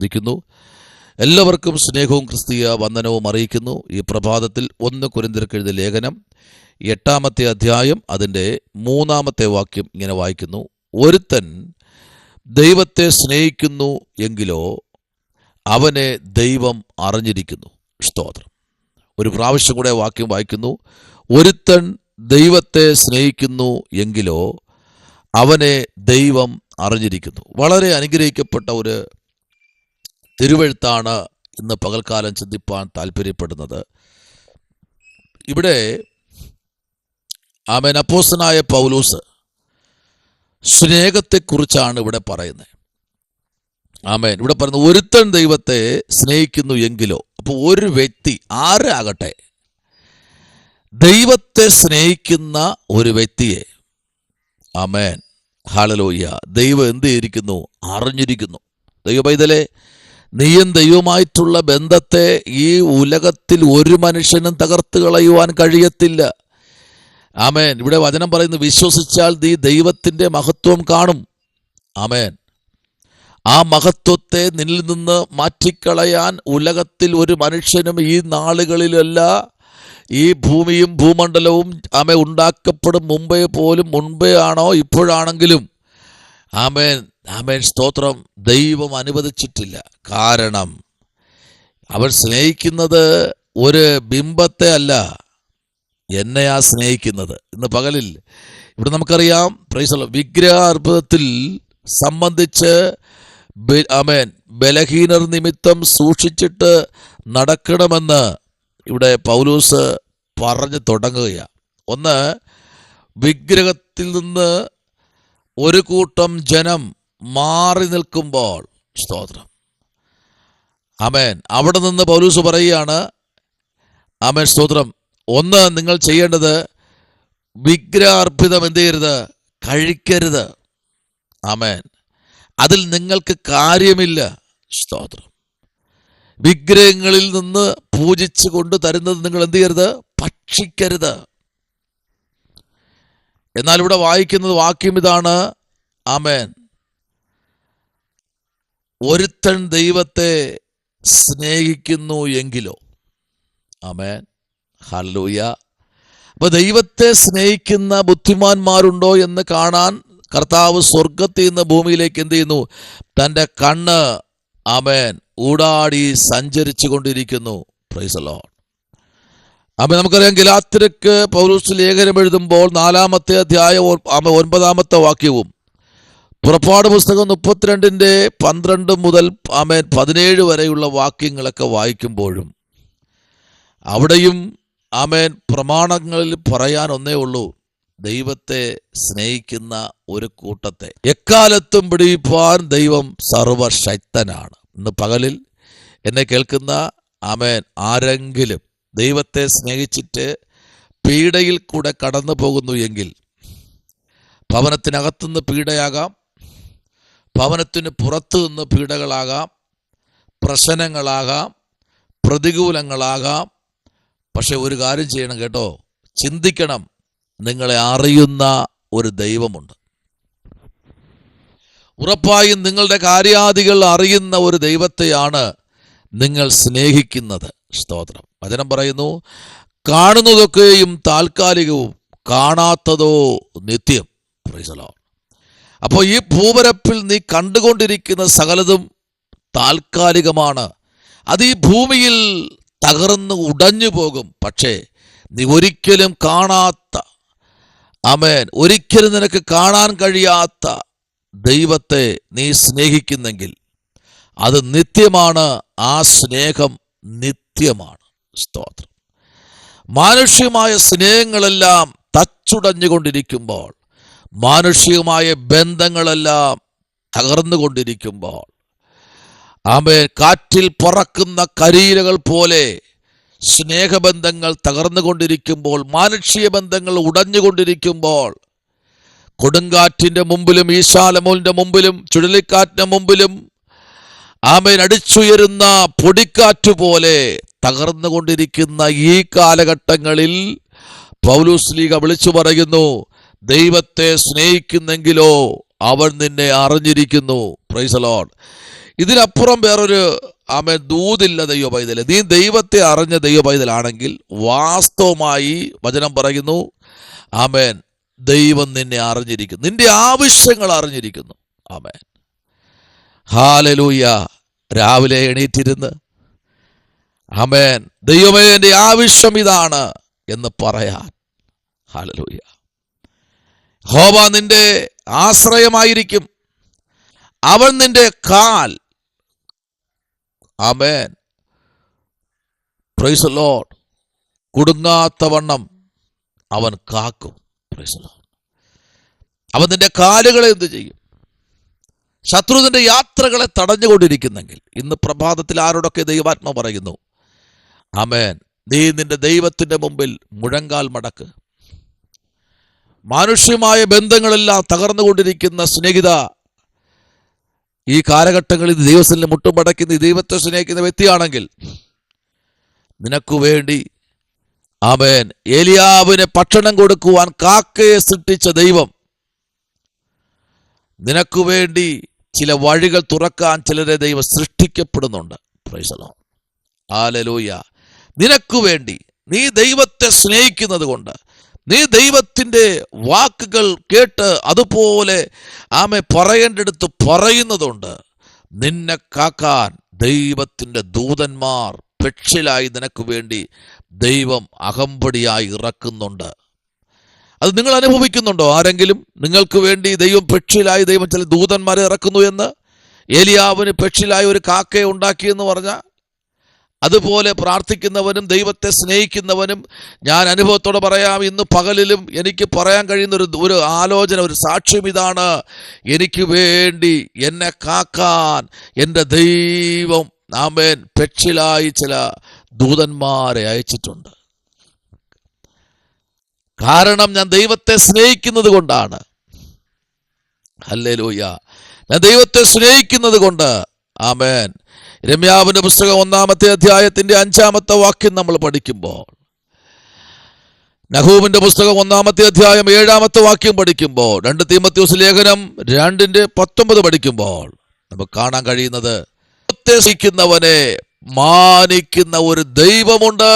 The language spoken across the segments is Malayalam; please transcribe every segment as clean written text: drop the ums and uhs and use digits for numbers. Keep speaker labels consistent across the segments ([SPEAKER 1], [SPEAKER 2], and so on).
[SPEAKER 1] ഇരിക്കുന്നു. എല്ലാവർക്കും സ്നേഹവും ക്രിസ്തീയ വന്ദനവും അറിയിക്കുന്നു. ഈ പ്രഭാതത്തിൽ 1 കൊരിന്ത്യർക്ക് എഴുതിയ ലേഖനം 8-ാമത്തെ അധ്യായം അതിൻ്റെ 3-ാമത്തെ വാക്യം ഇങ്ങനെ വായിക്കുന്നു. ഒരുത്തൻ ദൈവത്തെ സ്നേഹിക്കുന്നു എങ്കിലോ അവനെ ദൈവം അറിഞ്ഞിരിക്കുന്നു. സ്തോത്രം. ഒരു പ്രാവശ്യം കൂടെ വാക്യം വായിക്കുന്നു. ഒരുത്തൻ ദൈവത്തെ സ്നേഹിക്കുന്നു എങ്കിലോ അവനെ ദൈവം അറിഞ്ഞിരിക്കുന്നു. വളരെ അനുഗ്രഹിക്കപ്പെട്ട ഒരു തിരുവെഴുത്താണ് ഇന്ന് പകൽക്കാലം ചിന്തിപ്പാൻ താല്പര്യപ്പെടുന്നത്. ഇവിടെ അപ്പോസ്തലനായ പൗലോസ് സ്നേഹത്തെക്കുറിച്ചാണ് ഇവിടെ പറയുന്നത്. ഇവിടെ പറയുന്നത് ഒരുത്തൻ ദൈവത്തെ സ്നേഹിക്കുന്നു എങ്കിലോ. അപ്പോൾ ഒരു വ്യക്തി ആരാകട്ടെ ദൈവത്തെ സ്നേഹിക്കുന്ന ഒരു വ്യക്തിയെ ഹല്ലേലൂയ ദൈവം എന്ത് ചെയ്തിരിക്കുന്നു? അറിഞ്ഞിരിക്കുന്നു. ദൈവ പൈതലേ, നീയും ദൈവമായിട്ടുള്ള ബന്ധത്തെ ഈ ഉലകത്തിൽ ഒരു മനുഷ്യനും തകർത്ത് കളയുവാൻ കഴിയത്തില്ല. ഇവിടെ വചനം പറയുന്നു, വിശ്വസിച്ചാൽ നീ ദൈവത്തിൻ്റെ മഹത്വം കാണും. ആ മഹത്വത്തെ നിന്നിൽ നിന്ന് മാറ്റിക്കളയാൻ ഉലകത്തിൽ ഒരു മനുഷ്യനും ഈ നാളുകളിലല്ല, ഈ ഭൂമിയും ഭൂമണ്ഡലവും ഉണ്ടാക്കപ്പെടും മുമ്പേ ആണോ ഇപ്പോഴാണെങ്കിലും സ്തോത്രം, ദൈവം അനുവദിച്ചിട്ടില്ല. കാരണം അവൻ സ്നേഹിക്കുന്നത് ഒരു ബിംബത്തെ അല്ല, എന്നെയാ സ്നേഹിക്കുന്നത്. ഇന്ന് പകലിൽ ഇവിടെ നമുക്കറിയാം, വിഗ്രഹാർപ്പണത്തിൽ സംബന്ധിച്ച് ബലഹീനർ നിമിത്തം സൂക്ഷിച്ചിട്ട് നടക്കണമെന്ന് ഇവിടെ പൗലോസ് പറഞ്ഞു തുടങ്ങുകയാണ്. ഒന്ന്, വിഗ്രഹത്തിൽ നിന്ന് ഒരു കൂട്ടം ജനം മാറി നിൽക്കുമ്പോൾ, സ്തോത്രം, അവിടെ നിന്ന് പൗലോസ് പറയുകയാണ്, സ്തോത്രം, ഒന്ന്, നിങ്ങൾ ചെയ്യേണ്ടത് വിഗ്രഹാർപ്പിതം എന്ത് ചെയ്യരുത്? കഴിക്കരുത്. അതിൽ നിങ്ങൾക്ക് കാര്യമില്ല. സ്തോത്രം. വിഗ്രഹങ്ങളിൽ നിന്ന് പൂജിച്ചു കൊണ്ട് തരുന്നത് നിങ്ങൾ എന്ത് ചെയ്യരുത്? ഭക്ഷിക്കരുത്. എന്നാൽ ഇവിടെ വായിക്കുന്നത് വാക്യം ഇതാണ്, ഒരുത്തൻ ദൈവത്തെ സ്നേഹിക്കുന്നു എങ്കിലോ. ഹല്ലേലൂയ. അപ്പൊ ദൈവത്തെ സ്നേഹിക്കുന്ന ബുദ്ധിമാന്മാരുണ്ടോ എന്ന് കാണാൻ കർത്താവ് സ്വർഗത്തിൽ നിന്ന് ഭൂമിയിലേക്ക് എന്ത് ചെയ്യുന്നു? തൻ്റെ കണ്ണ് ഊടാടി സഞ്ചരിച്ചു കൊണ്ടിരിക്കുന്നു. Price the Lord. നമുക്കറിയാം, ഗലാത്യർക്ക് പൗലോസ് ലേഖനം എഴുതുമ്പോൾ 4-ാമത്തെ അധ്യായം 9-ാമത്തെ വാക്യവും പുറപ്പാട് പുസ്തകം 32-12 മുതൽ 17 വരെയുള്ള വാക്യങ്ങളൊക്കെ വായിക്കുമ്പോഴും അവിടെയും പ്രമാണങ്ങളിൽ പറയാൻ ഒന്നേ ഉള്ളൂ, ദൈവത്തെ സ്നേഹിക്കുന്ന ഒരു കൂട്ടത്തെ എക്കാലത്തും പിടിപ്പാൻ ദൈവം സർവശക്തനാണ്. ഇന്ന് പകലിൽ എന്നെ കേൾക്കുന്ന ആരെങ്കിലും ദൈവത്തെ സ്നേഹിച്ചിട്ട് പീഡയിൽ കൂടെ കടന്നു പോകുന്നു എങ്കിൽ, ഭവനത്തിനകത്തുനിന്ന് പീഡയാകാം, ഭവനത്തിന് പുറത്തു നിന്ന് പീഡകളാകാം, പ്രശ്നങ്ങളാകാം, പ്രതികൂലങ്ങളാകാം. പക്ഷെ ഒരു കാര്യം ചെയ്യണം കേട്ടോ, ചിന്തിക്കണം, നിങ്ങളെ അറിയുന്ന ഒരു ദൈവമുണ്ട്. ഉറപ്പായും നിങ്ങളുടെ കാര്യാദികൾ അറിയുന്ന ഒരു ദൈവത്തെയാണ് നിങ്ങൾ സ്നേഹിക്കുന്നത്. സ്തോത്രം. വചനം പറയുന്നു, കാണുന്നതൊക്കെയും താൽക്കാലികവും കാണാത്തതോ നിത്യം. Price the Lord. അപ്പോൾ ഈ ഭൂപരപ്പിൽ നീ കണ്ടുകൊണ്ടിരിക്കുന്ന സകലതും താൽക്കാലികമാണ്. അത് ഈ ഭൂമിയിൽ തകർന്ന് ഉടഞ്ഞു പോകും. പക്ഷേ നീ ഒരിക്കലും കാണാത്ത, ഒരിക്കലും നിനക്ക് കാണാൻ കഴിയാത്ത ദൈവത്തെ നീ സ്നേഹിക്കുന്നെങ്കിൽ അത് നിത്യമാണ്. ആ സ്നേഹം നിത്യമാണ്. സ്തോത്രം. മാനുഷികമായ സ്നേഹങ്ങളെല്ലാം തച്ചുടഞ്ഞുകൊണ്ടിരിക്കുമ്പോൾ, മാനുഷികമായ ബന്ധങ്ങളെല്ലാം തകർന്നുകൊണ്ടിരിക്കുമ്പോൾ, കാറ്റിൽ പറക്കുന്ന കരിയിലകൾ പോലെ സ്നേഹബന്ധങ്ങൾ തകർന്നുകൊണ്ടിരിക്കുമ്പോൾ, മാനുഷിക ബന്ധങ്ങൾ ഉടഞ്ഞുകൊണ്ടിരിക്കുമ്പോൾ, കൊടുങ്കാറ്റിൻ്റെ മുമ്പിലും ഈശാലമോലിൻ്റെ മുമ്പിലും ചുഴലിക്കാറ്റിൻ്റെ മുമ്പിലും അടിച്ചുയരുന്ന പൊടിക്കാറ്റ് പോലെ തകർന്നുകൊണ്ടിരിക്കുന്ന ഈ കാലഘട്ടങ്ങളിൽ പൗലോസ് ലീഗ വിളിച്ചു പറയുന്നു, ദൈവത്തെ സ്നേഹിക്കുന്നെങ്കിലോ അവൻ നിന്നെ അറിഞ്ഞിരിക്കുന്നു. Price the Lord. ഇതിനപ്പുറം വേറൊരു ദൂതില്ല ദൈവ പൈതലെ. നീ ദൈവത്തെ അറിഞ്ഞ ദൈവ പൈതലാണെങ്കിൽ വാസ്തവമായി വചനം പറയുന്നു, ആമേൻ, ദൈവം നിന്നെ അറിഞ്ഞിരിക്കുന്നു, നിന്റെ ആവശ്യങ്ങൾ അറിഞ്ഞിരിക്കുന്നു. ആമേൻ, ഹല്ലേലൂയ. രാവിലെ എണീറ്റിരുന്ന് ആമേൻ, ദൈവമേ എൻ്റെ ആവശ്യം ഇതാണ് എന്ന് പറയാൻ. ഹല്ലേലൂയ. യഹോവ നിന്റെ ആശ്രയമായിരിക്കും, അവൻ നിന്റെ കാൽ, ആമേൻ, പ്രൈസ് ദി ലോർഡ്, കുടുങ്ങാത്തവണ്ണം അവൻ കാക്കും. Price the Lord. അവൻ നിന്റെ കാലുകളെ എന്ത് ചെയ്യും? ശത്രുവിന്റെ യാത്രകളെ തടഞ്ഞുകൊണ്ടിരിക്കുന്നെങ്കിൽ ഇന്ന് പ്രഭാതത്തിൽ ആരോടൊക്കെ ദൈവാത്മ പറയുന്നു, ആമേൻ, നീ നിന്റെ ദൈവത്തിന്റെ മുമ്പിൽ മുഴങ്കാൽ മടക്ക്. മാനുഷ്യമായ ബന്ധങ്ങളെല്ലാം തകർന്നുകൊണ്ടിരിക്കുന്ന സ്നേഹിത, ഈ കാലഘട്ടങ്ങളിൽ ദൈവത്തിൽ മുട്ടുമടക്കുന്ന ദൈവത്തെ സ്നേഹിക്കുന്ന വ്യക്തിയാണെങ്കിൽ നിനക്കു വേണ്ടി, ആമേൻ, ഏലിയാവിന് ഭക്ഷണം കൊടുക്കുവാൻ കാക്കയെ സൃഷ്ടിച്ച ദൈവം നിനക്കു വേണ്ടി ചില വഴികൾ തുറക്കാൻ ചിലരെ ദൈവം സൃഷ്ടിക്കപ്പെടുന്നുണ്ട്. Praise the Lord. ഹല്ലേലൂയ. നിനക്കു വേണ്ടി, നീ ദൈവത്തെ സ്നേഹിക്കുന്നത് കൊണ്ട്, നീ ദൈവത്തിൻ്റെ വാക്കുകൾ കേട്ട് അതുപോലെ പറയേണ്ടടുത്ത് പറയുന്നതുകൊണ്ട് നിന്നെ കാക്കാൻ ദൈവത്തിൻ്റെ ദൂതന്മാർ പെട്സിലായി നിനക്ക് വേണ്ടി ദൈവം അകമ്പടിയായി ഇറക്കുന്നുണ്ട്. അത് നിങ്ങൾ അനുഭവിക്കുന്നുണ്ടോ? ആരെങ്കിലും നിങ്ങൾക്ക് വേണ്ടി ദൈവം പെട്സിലായി ദൈവം ചില ദൂതന്മാരെ ഇറക്കുന്നു എന്ന്? ഏലിയാവിന് പെട്സിലായി ഒരു കാക്കയെ ഉണ്ടാക്കിയെന്ന് പറഞ്ഞാൽ, അതുപോലെ പ്രാർത്ഥിക്കുന്നവനും ദൈവത്തെ സ്നേഹിക്കുന്നവനും, ഞാൻ അനുഭവത്തോടെ പറയാം, ഇന്ന് പകലിലും എനിക്ക് പറയാൻ കഴിയുന്ന ഒരു ആലോചന, ഒരു സാക്ഷ്യം ഇതാണ്: എനിക്ക് വേണ്ടി എന്നെ കാക്കാൻ എൻ്റെ ദൈവം, ആമേൻ, പെട്സിലായി ചില ദൂതന്മാരെ അയച്ചിട്ടുണ്ട്. കാരണം ഞാൻ ദൈവത്തെ സ്നേഹിക്കുന്നത് കൊണ്ടാണ്. ഹല്ലേലൂയ. ഞാൻ ദൈവത്തെ സ്നേഹിക്കുന്നത് കൊണ്ട്. ആമേൻ. യിരെമ്യാവിന്റെ പുസ്തകം 1-ാമത്തെ അധ്യായത്തിന്റെ 5-ാമത്തെ വാക്യം നമ്മൾ പഠിക്കുമ്പോൾ, നഹൂമിന്റെ പുസ്തകം 1-ാമത്തെ അധ്യായം 7-ാമത്തെ വാക്യം പഠിക്കുമ്പോൾ, 2 തീമോഥെയോസ് ലേഖനം 2:19 പഠിക്കുമ്പോൾ നമുക്ക് കാണാൻ കഴിയുന്നത്, ദൈവത്തെ സ്നേഹിക്കുന്നവനെ മാനിക്കുന്ന ഒരു ദൈവമുണ്ട്.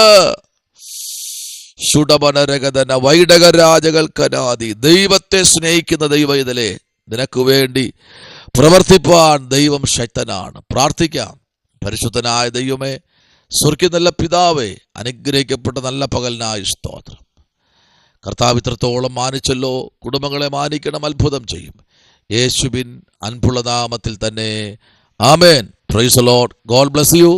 [SPEAKER 1] ശുഡമനരകതന വൈഡകരാജകൽക്കനാദി. ദൈവത്തെ സ്നേഹിക്കുന്ന ദൈവത്തിലെ നിനക്ക് വേണ്ടി പ്രവർത്തിപ്പാൻ ദൈവം ശക്തനാണ്. പ്രാർത്ഥിക്കാം. പരിശുദ്ധനായ ദൈവമേ, സ്വർഗ്ഗീയ നല്ല പിതാവേ, അനുഗ്രഹിക്കപ്പെട്ട നല്ല പകലിനായി സ്തോത്രം. കർത്താവ് ഇത്രത്തോളം മാനിച്ചല്ലോ, കുടുംബങ്ങളെ മാനിക്കണം, അത്ഭുതം ചെയ്യും. യേശുവിൻ അൻപുള്ള നാമത്തിൽ തന്നെ. Amen. Praise the Lord. God bless U.